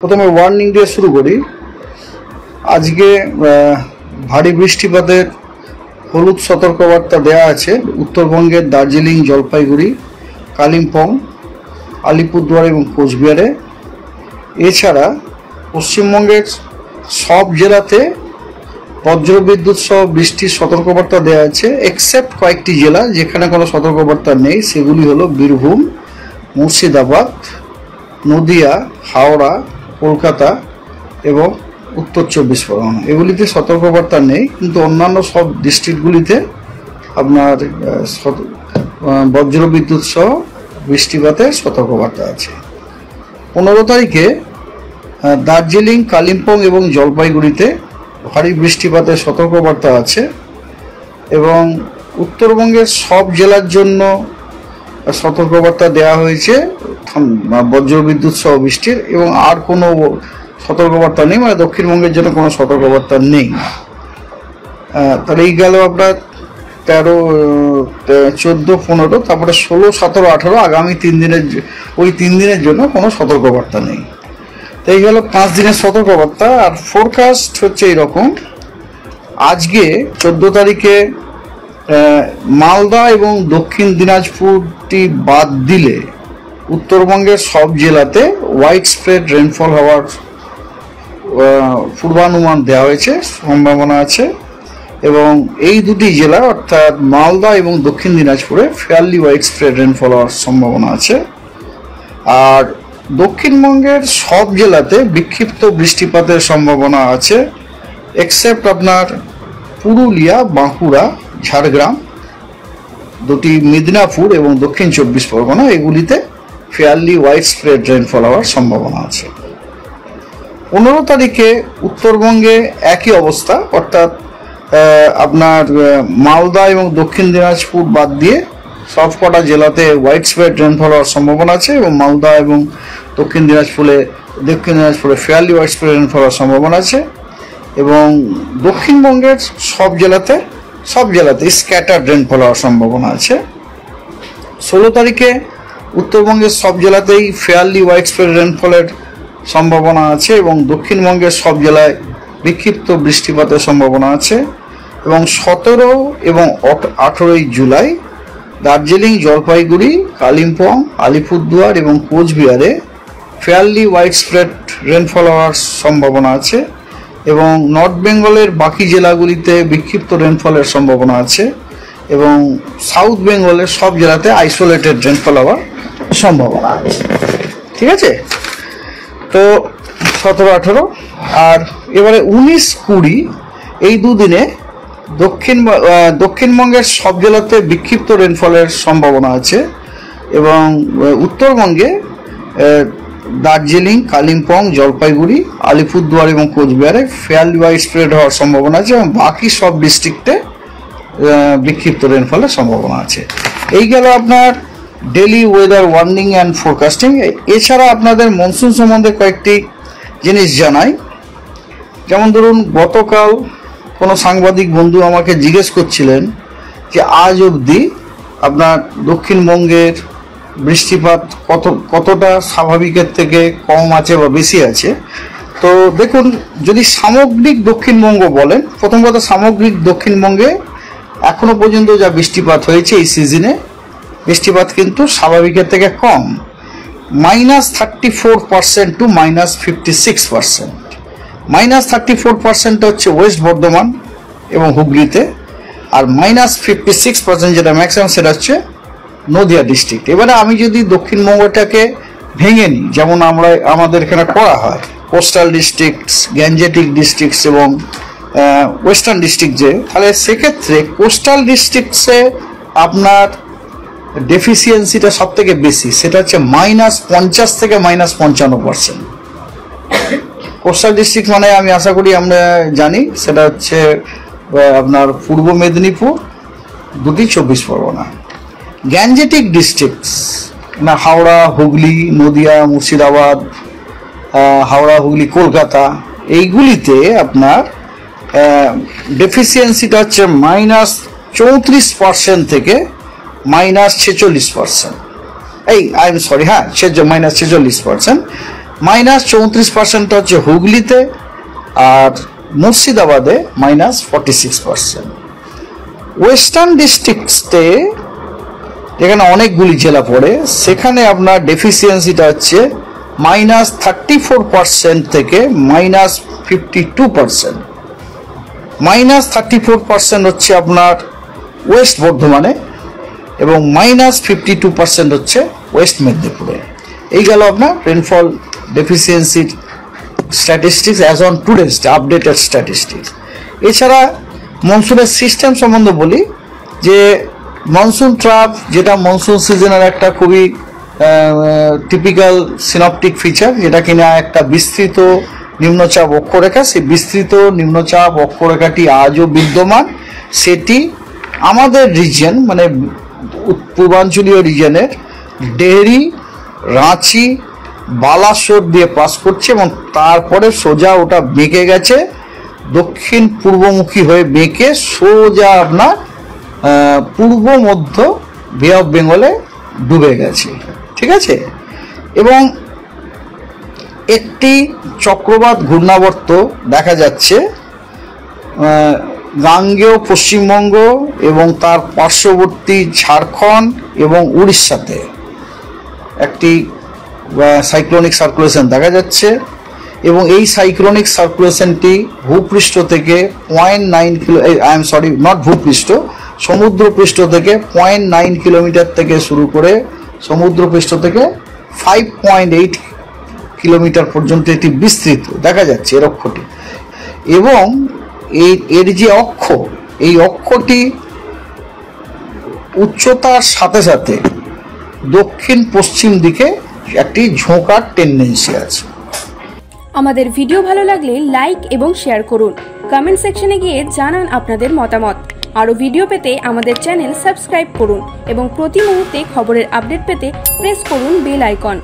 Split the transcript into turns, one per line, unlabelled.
প্রথমে ওয়ার্নিং দিয়ে শুরু করি। আজকে ভারী বৃষ্টিপাতের হলুদ সতর্কবার্তা দেওয়া আছে উত্তরবঙ্গের দার্জিলিং, জলপাইগুড়ি, কালিম্পং, আলিপুরদুয়ার এবং কোচবিহারে। এছাড়া পশ্চিমবঙ্গের সব জেলাতে বজ্রবিদ্যুৎ সহ বৃষ্টির সতর্কবার্তা দেওয়া আছে, এক্সেপ্ট কয়েকটি জেলা যেখানে কোনো সতর্কবার্তা নেই। সেগুলি হলো বীরভূম, মুর্শিদাবাদ, নদিয়া, হাওড়া, কলকাতা এবং উত্তর চব্বিশ পরগনা। এগুলিতে সতর্কবার্তা নেই, কিন্তু অন্যান্য সব ডিস্ট্রিক্টগুলিতে আপনার বজ্রবিদ্যুৎ সহ বৃষ্টিপাতের সতর্কবার্তা আছে। 15 তারিখে দার্জিলিং, কালিম্পং এবং জলপাইগুড়িতে ভারী বৃষ্টিপাতের সতর্কবার্তা আছে এবং উত্তরবঙ্গের সব জেলার জন্য সতর্কবার্তা দেওয়া হয়েছে বজ্রবিদ্যুৎ সহ বৃষ্টির, এবং আর কোনো সতর্কবার্তা নেই, মানে দক্ষিণবঙ্গের জন্য কোনো সতর্কবার্তা নেই। তাহলে এই গেল আপনার 13, 14, 15, তারপরে 16, 17, 18 আগামী 3 দিনের, ওই 3 দিনের জন্য কোনো সতর্কবার্তা নেই। তো এই গেল 5 দিনের সতর্কবার্তা। আর ফোরকাস্ট হচ্ছে এইরকম। আজকে 14 তারিখে মালদা এবং দক্ষিণ দিনাজপুরটি বাদ দিলে উত্তরবঙ্গের সব জেলাতে হোয়াইট স্প্রেড রেনফল হওয়ার পূর্বানুমান দেওয়া হয়েছে, সম্ভাবনা আছে। এবং এই দুটি জেলা অর্থাৎ মালদা এবং দক্ষিণ দিনাজপুরে ফেয়ারলি হোয়াইট স্প্রেড রেনফল হওয়ার সম্ভাবনা আছে। আর দক্ষিণবঙ্গের সব জেলাতে বিক্ষিপ্ত বৃষ্টিপাতের সম্ভাবনা আছে, এক্সেপ্ট আপনার পুরুলিয়া, বাঁকুড়া, ঝাড়গ্রাম, দুটি মিদনাপুর এবং দক্ষিণ চব্বিশ পরগনা, এগুলিতে ফেয়ারলি হোয়াইট স্প্রেড রেনফল হওয়ার সম্ভাবনা আছে। 15 তারিখে উত্তরবঙ্গে একই অবস্থা, অর্থাৎ আপনার মালদা এবং দক্ষিণ দিনাজপুর বাদ দিয়ে সবকটা জেলাতে হোয়াইট স্প্রেড রেনফল হওয়ার সম্ভাবনা আছে এবং মালদা এবং দক্ষিণ দিনাজপুরে ফেয়ারলি হোয়াইট স্প্রেড রেনফল হওয়ার সম্ভাবনা আছে। এবং দক্ষিণবঙ্গের সব জেলাতে স্ক্যাটার্ড রেনফল হওয়ার সম্ভাবনা আছে। 16 তারিখে উত্তরবঙ্গের সব জেলাতেই ফেয়ারলি হোয়াইট স্প্রেড রেনফলের সম্ভাবনা আছে এবং দক্ষিণবঙ্গের সব জেলায় বিক্ষিপ্ত বৃষ্টিপাতের সম্ভাবনা আছে। এবং 17 এবং 18 জুলাই দার্জিলিং, জলপাইগুড়ি, কালিম্পং, আলিপুরদুয়ার এবং কোচবিহারে ফেয়ারলি হোয়াইট স্প্রেড রেনফল হওয়ার সম্ভাবনা আছে এবং নর্থ বেঙ্গলের বাকি জেলাগুলিতে বিক্ষিপ্ত রেনফলের সম্ভাবনা আছে এবং সাউথ বেঙ্গলের সব জেলাতে আইসোলেটেড রেনফল হওয়ার সম্ভাবনা আছে। ঠিক আছে, তো 17, 18 আর এবারে 19, 20 এই দুদিনে দক্ষিণবঙ্গের সব জেলাতে বিক্ষিপ্ত রেনফলের সম্ভাবনা আছে এবং উত্তরবঙ্গে দার্জিলিং, কালিম্পং, জলপাইগুড়ি, আলিপুরদুয়ার এবং কোচবিহারে ফেয়ারলি হোয়াইট স্প্রেড হওয়ার সম্ভাবনা আছে এবং বাকি সব ডিস্ট্রিক্টে বিক্ষিপ্ত রেনফলের সম্ভাবনা আছে। এই গেল আপনার daily weather warning and forecasting. এছাড়া আপনাদের মনসুন সম্বন্ধে কয়েকটি জিনিস জানাই। যেমন ধরুন, গতকাল কোনো সাংবাদিক বন্ধু আমাকে জিজ্ঞেস করছিলেন যে আজ অবধি আপনার দক্ষিণবঙ্গের বৃষ্টিপাত কতটা স্বাভাবিকের থেকে কম আছে বা বেশি আছে। তো দেখুন, যদি সামগ্রিক দক্ষিণবঙ্গ বলেন, প্রথম কথা সামগ্রিক দক্ষিণবঙ্গে এখনো পর্যন্ত যা বৃষ্টিপাত হয়েছে এই সিজনে, বৃষ্টিপাত কিন্তু স্বাভাবিকের থেকে কম, -34% টু -56%। -34% হচ্ছে ওয়েস্ট বর্ধমান এবং হুগলিতে, আর -56% যেটা ম্যাক্সিমাম সেটা হচ্ছে নদিয়া ডিস্ট্রিক্ট। এবারে আমি যদি দক্ষিণবঙ্গটাকে ভেঙে নিই, যেমন আমাদের এখানে করা হয়, কোস্টাল ডিস্ট্রিক্টস, গ্যাঞ্জেটিক ডিস্ট্রিক্টস এবং ওয়েস্টার্ন ডিস্ট্রিক্টে, তাহলে সেক্ষেত্রে কোস্টাল ডিস্ট্রিক্টসে আপনার ডেফিসিয়েন্সিটা সব থেকে বেশি, সেটা হচ্ছে -50 থেকে -55%। কোস্টাল ডিস্ট্রিক্ট মানে আমি আশা করি আমরা জানি সেটা হচ্ছে আপনার পূর্ব মেদিনীপুর, দুটি 24 পরগনা। গ্যাঞ্জেটিক ডিস্ট্রিক্টস না হাওড়া, হুগলি, নদিয়া, মুর্শিদাবাদ, হাওড়া, হুগলি, কলকাতা, এইগুলিতে আপনার ডেফিসিয়েন্সিটা হচ্ছে -34% থেকে -46%। এই আই এম সরি, হ্যাঁ, -46%। -34% হচ্ছে হুগলিতে, আর মুর্শিদাবাদে -46%। ওয়েস্টার্ন ডিস্ট্রিক্টসে যেখানে অনেকগুলি জেলা পড়ে সেখানে আপনার ডেফিসিয়েন্সিটা হচ্ছে -34% থেকে -52%। -34% হচ্ছে আপনার ওয়েস্ট বর্ধমানে এবং -52% হচ্ছে ওয়েস্ট মেদিনীপুরে। এই গেল আপনার রেনফল ডেফিসিয়েন্সির statistics as on today's updated statistics. এছাড়া মনসুনের সিস্টেম সম্বন্ধে বলি যে মনসুন ট্রাপ, যেটা মনসুন সিজনের একটা খুবই টিপিক্যাল সিনপটিক ফিচার, যেটা কিনা একটা বিস্তৃত নিম্নচাপ অক্ষরেখা। সেই বিস্তৃত নিম্নচাপ অক্ষরেখাটি আজও বিদ্যমান। সেটি আমাদের রিজিয়ন মানে পূর্বাঞ্চলীয় রিজিয়নের ডেহরি, রাঁচি, বালাসোর দিয়ে পাস করছে এবং তারপরে সোজা ওটা বেঁকে গেছে, দক্ষিণ পূর্বমুখী হয়ে বেঁকে সোজা আপনার পূর্ব মধ্য বে অফ বেঙ্গলে ডুবে গেছে। ঠিক আছে, এবং একটি চক্রবাত ঘূর্ণাবর্ত দেখা যাচ্ছে গাঙ্গেয় পশ্চিমবঙ্গ এবং তার পার্শ্ববর্তী ঝাড়খণ্ড এবং উড়িষ্যাতে একটি সাইক্লোনিক সার্কুলেশন দেখা যাচ্ছে এবং এই সাইক্লোনিক সার্কুলেশনটি ভূপৃষ্ঠ থেকে 0.9 কিলো ভূপৃষ্ঠ সমুদ্রপৃষ্ঠ থেকে 0.9 কিলোমিটার থেকে শুরু করে সমুদ্রপৃষ্ঠ থেকে 5.8 কিলোমিটার পর্যন্ত এটি বিস্তৃত দেখা যাচ্ছে এর অক্ষটি। এবং এর যে অক্ষ, এই অক্ষটি উচ্চতার সাথে সাথে দক্ষিণ পশ্চিম দিকে একটি ঝোঁকার টেন্ডেন্সি আছে।
আমাদের ভিডিও ভালো লাগলে লাইক এবং শেয়ার করুন। কমেন্ট সেকশনে গিয়ে জানান আপনাদের মতামত। আরও ভিডিও পেতে আমাদের চ্যানেল সাবস্ক্রাইব করুন এবং প্রতি মুহূর্তে খবরের আপডেট পেতে প্রেস করুন বেল আইকন।